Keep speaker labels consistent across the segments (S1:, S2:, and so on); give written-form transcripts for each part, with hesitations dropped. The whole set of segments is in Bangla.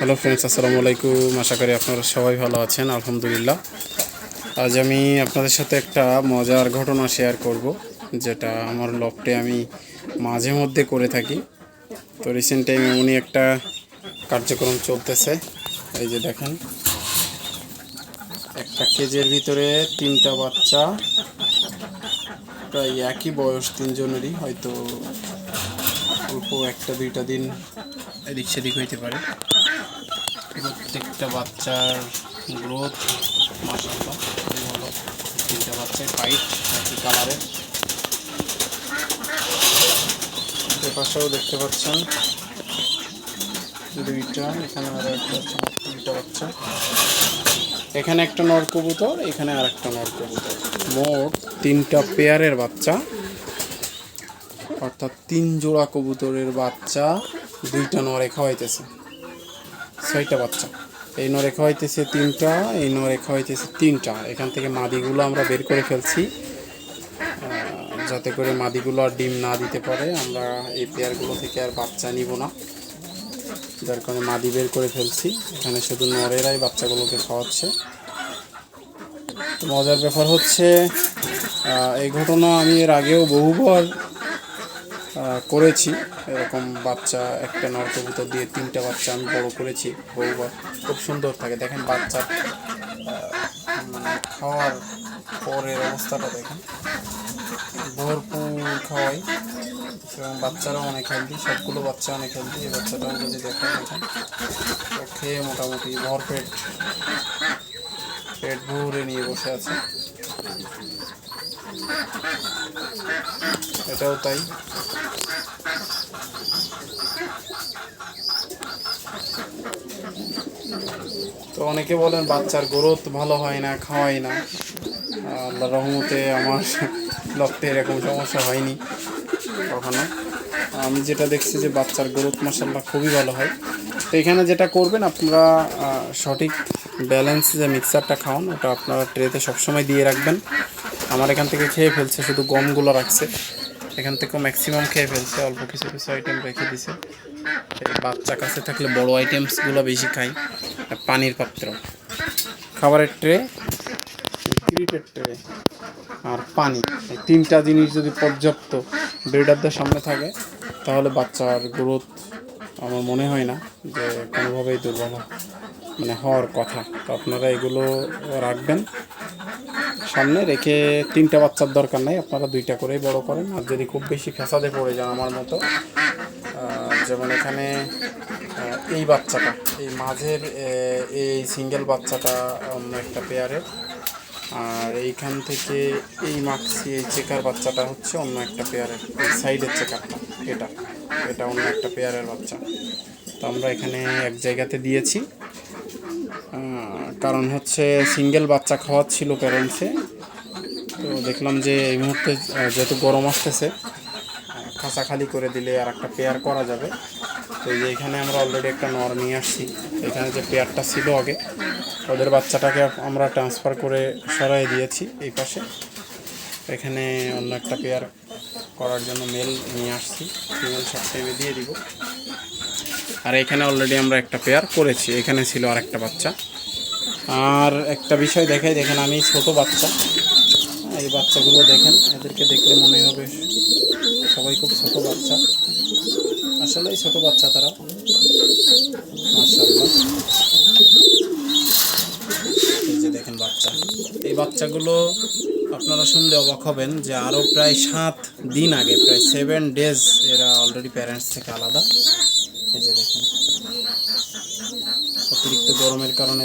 S1: হ্যালো ফ্রেন্ডস, আসসালামু আলাইকুম। আশা করি আপনারা সবাই ভালো আছেন। আলহামদুলিল্লাহ। আজ আমি আপনাদের সাথে একটা মজার ঘটনা শেয়ার করব, যেটা আমার লফটে আমি মাঝে মধ্যে করে থাকি। তো রিসেন্ট টাইমে এমনই একটা কার্যক্রম চলতেছে। এই যে দেখেন, একটা কেজের ভিতরে 3টা বাচ্চা, প্রায় একই বয়স, তিনজনেরই, হয়তো অল্প 1-2টা দিন এদিক সেদিক হইতে পারে। প্রত্যেকটা বাচ্চার গ্রোথ মাশাআল্লাহ খুবই ভালো। 3টা বাচ্চাই হোয়াইট, একই কালারের। এর পাশেও দেখতে পাচ্ছেন 2টা, এখানে আরও একটা, 3টা বাচ্চা। এখানে একটা নর কবুতর, এখানে আর একটা নর কবুতর। মোট 3টা পেয়ারের বাচ্চা, অর্থাৎ 3 জোড়া কবুতরের বাচ্চা 2টা নরে খাওয়াইতেছে। 6টা বাচ্চা। এই নরে খাওয়াইতেছে 3টা, এই নরে খাওয়াইতেছে 3টা। এখান থেকে মাদিগুলো আমরা বের করে ফেলছি, যাতে করে মাদিগুলো আর ডিম না দিতে পারে। আমরা এই পেয়ারগুলো থেকে আর বাচ্চা নিব না, যার কারণে মাদি বের করে ফেলছি। এখানে শুধু নরেরাই বাচ্চাগুলোকে খাওয়াচ্ছে। তো মজার ব্যাপার হচ্ছে, এই ঘটনা আমি এর আগেও বহুবার করেছি। এরকম বাচ্চা, একটা নর কবুতর দিয়ে 3টা বাচ্চা আমি বড় করেছি বহুবার। খুব সুন্দর থাকে। দেখেন বাচ্চার মানে খাওয়ার পরের অবস্থাটা দেখেন, ভরপুর খাওয়াই, এবং বাচ্চারাও অনেক হেলদি। সবগুলো বাচ্চা অনেক হেলদি। এই বাচ্চাটাও যদি দেখেন, খেয়ে মোটামুটি ভরপেট, পেট ভরে নিয়ে বসে আছে। এটাও তাই। তো অনেকে বলেন বাচ্চার গ্রোথ ভালো হয় না, খাওয়াই না। আল্লাহর রহমতে আমার লফটে এরকম সমস্যা হয়নি কখনো। আমি যেটা দেখছি যে বাচ্চার গ্রোথ মাশাআল্লাহ খুবই ভালো হয়। তো এখানে যেটা করবেন আপনারা, সঠিক ব্যালেন্স যে মিক্সারটা খাওয়ান, ওটা আপনারা ট্রেতে সবসময় দিয়ে রাখবেন। আমার এখান থেকে খেয়ে ফেলছে, শুধু গমগুলো রাখছে। এখান থেকেও ম্যাক্সিমাম খেয়ে ফেলছে, অল্প কিছু কিছু আইটেম রেখে দিছে। বাচ্চা কাছে থাকলে বড় আইটেমসগুলো বেশি খাই। পানির পাত্র, খাবারের ট্রে, ক্রিকেট ট্রে আর পানি, এই 3টা জিনিস যদি পর্যাপ্ত ব্রিডারদের সামনে থাকে, তাহলে বাচ্চার গ্রোথ আমার মনে হয় না যে কোনোভাবেই দুর্বল হওয়ার কথা। তো আপনারা এগুলো রাখবেন সামনে রেখে। 3টা বাচ্চার দরকার নাই, আপনারা 2টা করেই বড় করেন। আর যদি খুব বেশি ফ্যাসাদে পড়ে যান আমার মতো, যেমন এখানে এই বাচ্চাটা, এই মাঝের এই সিঙ্গেল বাচ্চাটা অন্য একটা পেয়ারের, আর এইখান থেকে এই মাক্সি, এই চেকার বাচ্চাটা হচ্ছে অন্য একটা পেয়ারের। এই সাইডের চেকারটা, এটা এটা অন্য একটা পেয়ারের বাচ্চা। তো আমরা এখানে এক জায়গাতে দিয়েছি, কারণ হচ্ছে সিঙ্গেল বাচ্চা খাওয়াচ্ছিল প্যারেন্টসে। তো দেখলাম যে এই মুহূর্তে যেহেতু গরম আসতেছে, খাঁচা খালি করে দিলে আর একটা পেয়ার করা যাবে। তো এই যে এখানে আমরা অলরেডি একটা নর নিয়ে আসছি। এখানে যে পেয়ারটা ছিল আগে, ওদের বাচ্চাটাকে আমরা ট্রান্সফার করে সরাই দিয়েছি এই পাশে। এখানে অন্য একটা পেয়ার করার জন্য মেল নিয়ে আসছি, ফিমেল সব টাইমে দিয়ে দিব। আর এখানে অলরেডি আমরা একটা পেয়ার করেছি, এখানে ছিল আর একটা বাচ্চা। আর একটা বিষয় দেখাই, দেখেন আমি ছোট বাচ্চা, এই বাচ্চাগুলো দেখেন, এদেরকে দেখলে মনে হবে সবাই খুব ছোট বাচ্চা। আসলেই ছোট বাচ্চা তারা, মাশাআল্লাহ। এই যে দেখেন বাচ্চা, এই বাচ্চাগুলো আপনারা শুনলে অবাক হবেন যে আরও প্রায় 7 দিন আগে, প্রায় 7 ডেজ এরা অলরেডি প্যারেন্টস থেকে আলাদা। এই যে দেখেন, অতিরিক্ত গরমের কারণে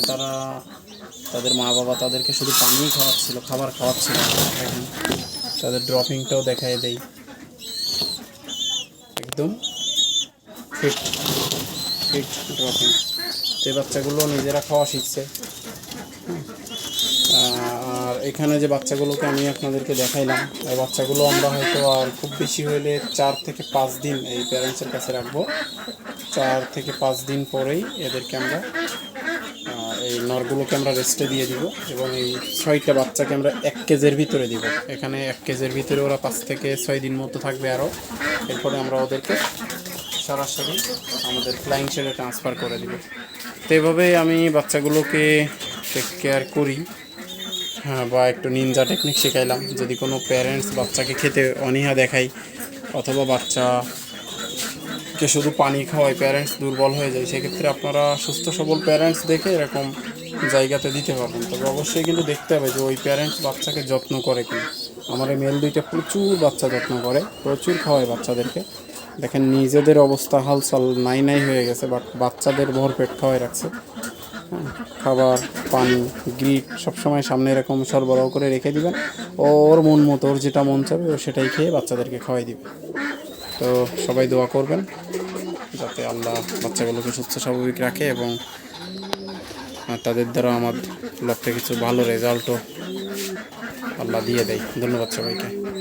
S1: তাদের মা বাবা তাদেরকে শুধু পানিই খাওয়াচ্ছিল, খাবার খাওয়াচ্ছিল না। দেখেন তাদের ড্রপিংটাও দেখাই দেই, একদম ফিট ফিট ড্রপিং। এই বাচ্চাগুলো নিজেরা খাওয়া শিখছে। আর এখানে যে বাচ্চাগুলোকে আমি আপনাদেরকে দেখাইলাম, এই বাচ্চাগুলো আমরা হয়তো আর খুব বেশি হলে 4 থেকে 5 দিন এই প্যারেন্টসের কাছে রাখবো। 4 থেকে 5 দিন পরেই এদেরকে আমরা, এই নরগুলোকে আমরা রেস্টে দিয়ে দিব, এবং এই 6টা বাচ্চাকে আমরা 1 কেজের ভিতরে দিব। এখানে 1 কেজের ভিতরে ওরা 5 থেকে 6 দিন মতো থাকবে আরও। এরপরে আমরা ওদেরকে সরাসরি আমাদের ফ্লাইং শেডে ট্রান্সফার করে দিবে। তো এভাবেই আমি বাচ্চাগুলোকে টেক কেয়ার করি। হ্যাঁ, বা একটু নিনজা টেকনিক শেখাইলাম। যদি কোনো প্যারেন্টস বাচ্চাকে খেতে অনীহা দেখায় অথবা বাচ্চাকে শুধু পানি খাওয়ায়, প্যারেন্টস দুর্বল হয়ে যায়, সেক্ষেত্রে আপনারা সুস্থ সবল প্যারেন্টস দেখে এরকম জায়গাতে দিতে পারবেন। তবে অবশ্যই কিন্তু দেখতে হবে যে ওই প্যারেন্টস বাচ্চাকে যত্ন করে কি। আমার এই মেল দুইটা প্রচুর বাচ্চা যত্ন করে, প্রচুর খাওয়ায় বাচ্চাদেরকে। দেখেন নিজেদের অবস্থা হালচাল নাই নাই হয়ে গেছে, বাট বাচ্চাদের ভরপেট খাওয়াই রাখছে। হ্যাঁ, খাবার, পানি, গ্রিট সবসময় সামনে এরকম সরবরাহ করে রেখে দিবেন। ওর মন মতো, ওর যেটা মন চাবে ও সেটাই খেয়ে বাচ্চাদেরকে খাওয়াই দিবে। তো সবাই দোয়া করবেন যাতে আল্লাহ বাচ্চাগুলোকে সুস্থ স্বাভাবিক রাখে এবং তাদের দ্বারা আমার লক্ষ্যে কিছু ভালো রেজাল্টও আল্লাহ দিয়ে দেয়। ধন্যবাদ সবাইকে।